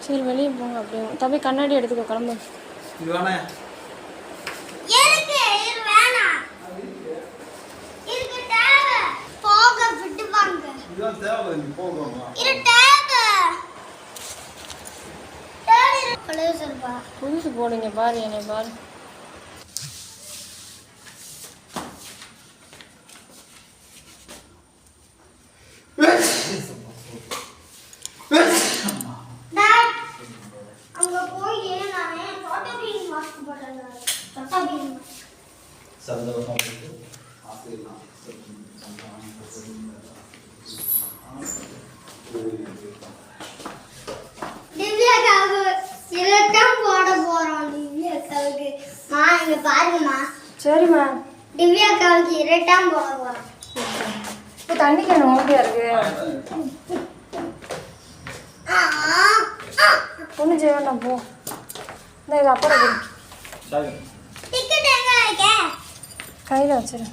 சரி வெளியே போங்க. அப்படியே தம்பி கண்ணாடி எடுத்துக்கோ, கிளம்பு. புதுசு போடுங்க பாரு, என்னை பாரு. சந்தோஷம் சரிம்மா. திவ்யாக்காவுக்கு இரட்டாம் போட போறோம். இப்போ தண்ணி கேன் ஓகே இருக்கு. ஒன்றும் செய்ய வேண்டாம், போ. இந்த இது அப்புறம் டிக்கெட் எங்க இருக்கு? கையில் வச்சிரு.